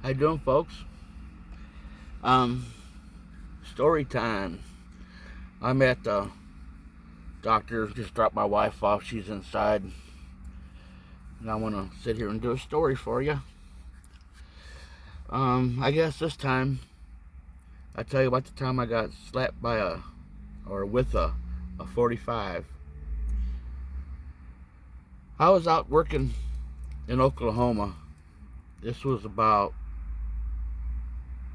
How you doing, folks? Um, Story time. I'm at the doctor. Just dropped my wife off. She's inside, and I want to sit here and do a story for you. I guess this time I tell you about the time I got slapped by with a 45. I was out working in Oklahoma. This was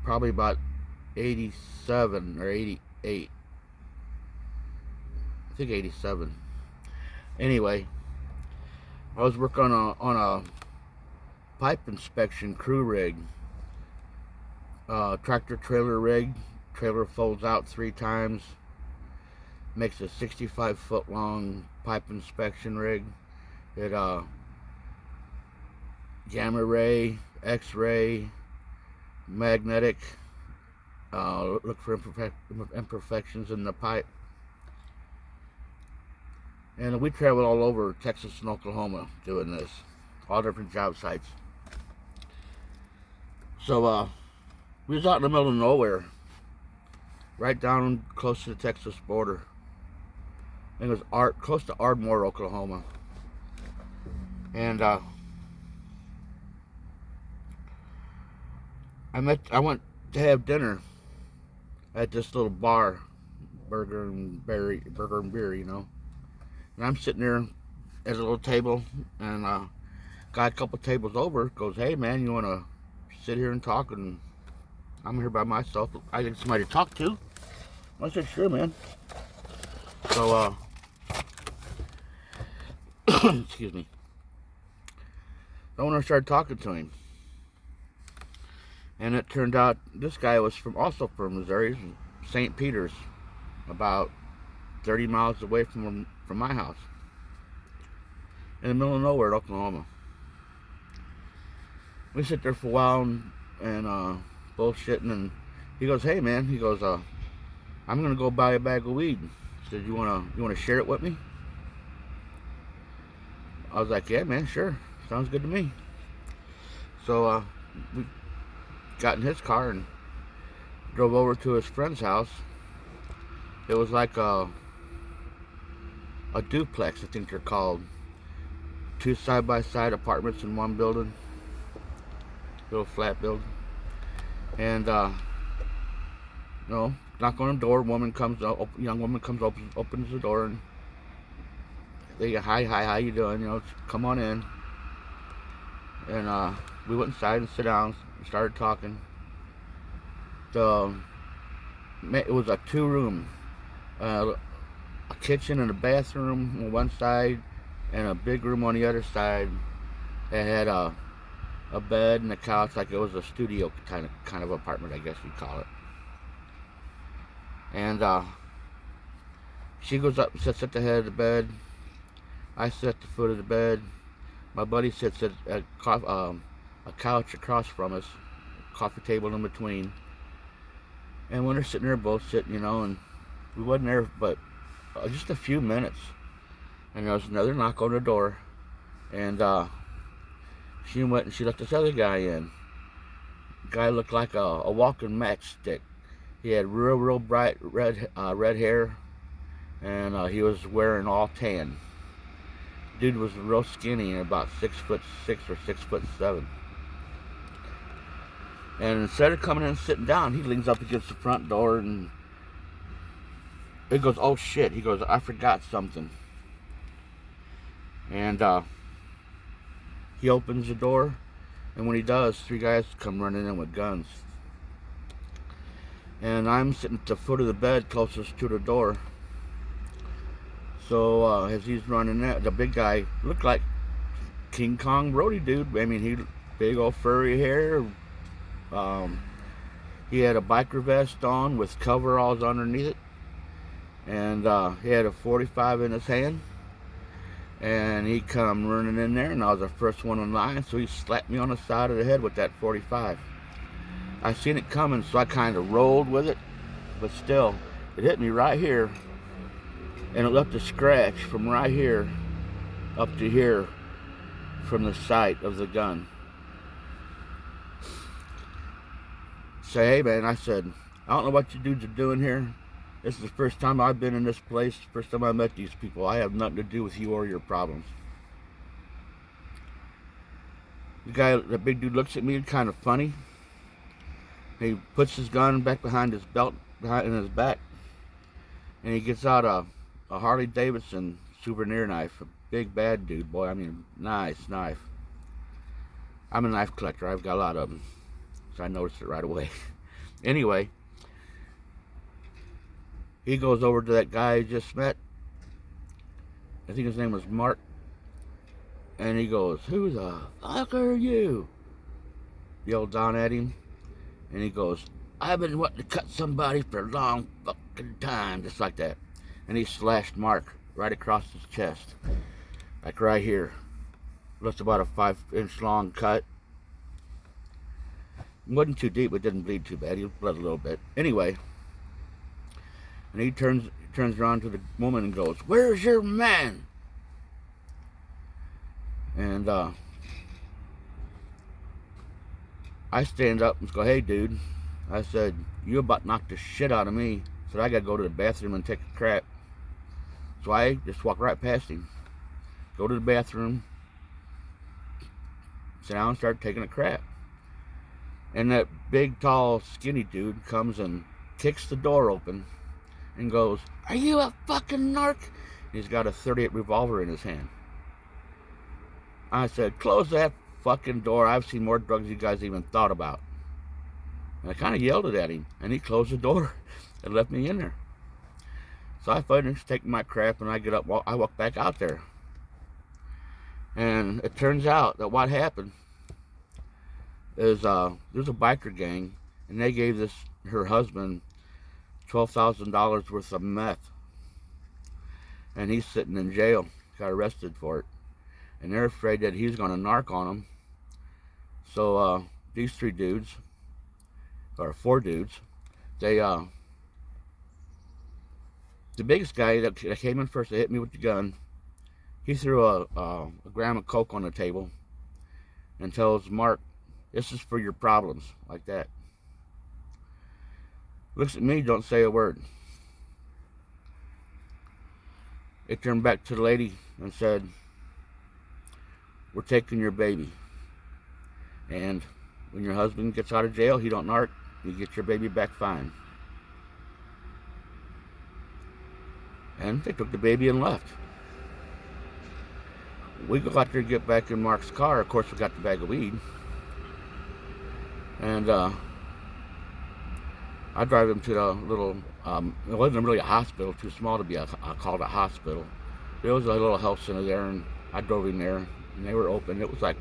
probably about 87 or 88. I think 87. Anyway, I was working on a pipe inspection crew rig, tractor trailer rig. Trailer folds out 3 times, makes a 65-foot long pipe inspection rig. It gamma ray, X-ray, magnetic. Look for imperfections in the pipe. And we traveled all over Texas and Oklahoma doing this, all different job sites. So we was out in the middle of nowhere, right down close to the Texas border. I think it was close to Ardmore, Oklahoma. And I went to have dinner at this little bar, Burger and Beer, you know. And I'm sitting there at a little table, and guy a couple tables over goes, "Hey man, you want to sit here and talk?" And I'm here by myself. I need somebody to talk to. I said, "Sure, man." So excuse me. The owner started talking to him, and it turned out this guy was also from Missouri, St. Peter's, about 30 miles away from my house, in the middle of nowhere, Oklahoma. We sit there for a while and bullshitting, and he goes, "Hey man," he goes, "I'm gonna go buy a bag of weed." He said, "You wanna share it with me?" I was like, "Yeah man, sure, sounds good to me." So we got in his car and drove over to his friend's house. It was like a duplex, I think they're called. 2 side-by-side apartments in one building. Little flat building. And, knock on the door. Young woman comes, opens the door, and they go, hi, how you doing? Come on in. And we went inside and sit down and started talking. It was a 2-room. A kitchen and a bathroom on one side, and a big room on the other side. It had a bed and a couch, like it was a studio kind of apartment, I guess you'd call it. And she goes up and sits at the head of the bed. I sit at the foot of the bed. My buddy sits at a couch across from us, coffee table in between. And when they're sitting there, both sitting, and we wasn't there but just a few minutes, and there was another knock on the door, and she went and she let this other guy in. The guy looked like a walking matchstick. He had real bright red hair, and he was wearing all tan. Dude was real skinny and about 6'6" or 6'7". And instead of coming in and sitting down, he leans up against the front door, and he goes, "Oh shit," he goes, "I forgot something." And he opens the door, and when he does, 3 guys come running in with guns. And I'm sitting at the foot of the bed closest to the door. So as he's running out, the big guy looked like King Kong Brody dude. I mean, he big old furry hair. He had a biker vest on with coveralls underneath it, and he had a 45 in his hand. And he come running in there, and I was the first one in line, so he slapped me on the side of the head with that 45. I seen it coming, so I kind of rolled with it, but still, it hit me right here, and it left a scratch from right here up to here from the sight of the gun. say, hey man, I said, I don't know what you dudes are doing here. This is the first time I've been in this place, first time I met these people. I have nothing to do with you or your problems. The big dude looks at me kind of funny. He puts his gun back behind his belt, in his back, and he gets out a Harley Davidson souvenir knife. A big bad dude, boy. I mean, nice knife. I'm a knife collector. I've got a lot of them, so I noticed it right away. Anyway, he goes over to that guy he just met. I think his name was Mark. And he goes, who the fuck are you? Yelled down at him. And he goes, I've been wanting to cut somebody for a long fucking time. Just like that. And he slashed Mark right across his chest. Like right here. Looks about a 5-inch long cut. It wasn't too deep, but didn't bleed too bad. He bled a little bit. Anyway. And he turns around to the woman and goes, where's your man? And I stand up and go, hey dude. I said, you about knocked the shit out of me. I said, I gotta go to the bathroom and take a crap. So I just walk right past him. Go to the bathroom. Sit down and start taking a crap. And that big, tall, skinny dude comes and kicks the door open and goes, are you a fucking narc? He's got a .38 revolver in his hand. I said, close that fucking door. I've seen more drugs you guys even thought about. And I kind of yelled it at him, and he closed the door and left me in there. So I finished taking my crap, and I get up, I walk back out there. And it turns out that what happened is there's a biker gang, and they gave her husband $12,000 worth of meth. And he's sitting in jail, got arrested for it. And they're afraid that he's going to narc on them. So these 3 dudes, or 4 dudes, they the biggest guy that came in first, that hit me with the gun, he threw a gram of coke on the table and tells Mark, this is for your problems, like that. Looks at me, don't say a word. It turned back to the lady and said, we're taking your baby. And when your husband gets out of jail, he don't narc, you get your baby back fine. And they took the baby and left. We go out there to get back in Mark's car. Of course, we got the bag of weed. And I drive him to the little, it wasn't really a hospital, too small to be called a hospital. There was a little health center there, and I drove him there. And they were open. It was like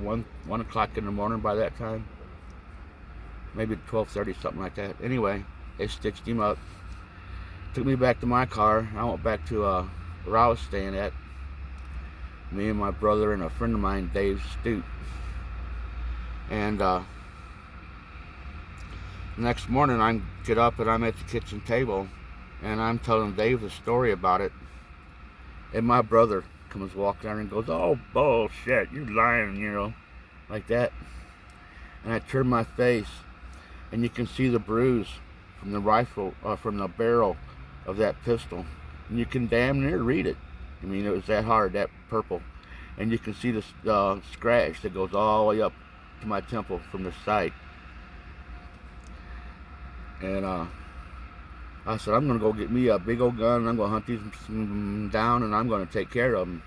1 o'clock in the morning by that time. Maybe 12:30, something like that. Anyway, they stitched him up. Took me back to my car. I went back to where I was staying at. Me and my brother and a friend of mine, Dave Stute. And the next morning, I get up and I'm at the kitchen table. And I'm telling Dave the story about it. And my brother comes walking down and goes, oh bullshit, you're lying, you know, like that. And I turn my face, and you can see the bruise from the rifle, from the barrel of that pistol, and you can damn near read it. I mean, it was that hard, that purple, and you can see the scratch that goes all the way up to my temple from the sight. And I said, I'm going to go get me a big old gun, and I'm going to hunt these down, and I'm going to take care of them.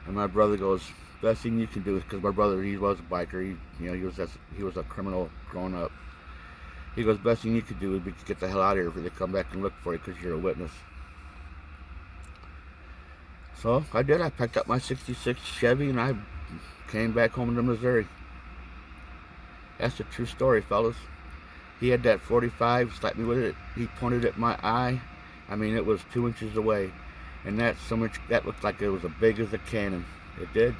And my brother goes, best thing you can do is, because my brother, he was a biker, he was a criminal growing up. He goes, best thing you could do would be to get the hell out of here if they come back and look for you because you're a witness. So I did. I packed up my '66 Chevy and I came back home to Missouri. That's a true story, fellas. He had that .45, slapped me with it. He pointed at my eye. I mean, it was 2 inches away. And that looked like it was as big as a cannon. It did.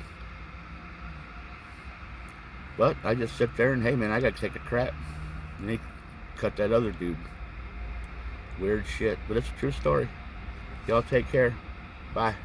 But I just sit there and, hey man, I gotta take a crap. And he cut that other dude. Weird shit. But it's a true story. Y'all take care. Bye.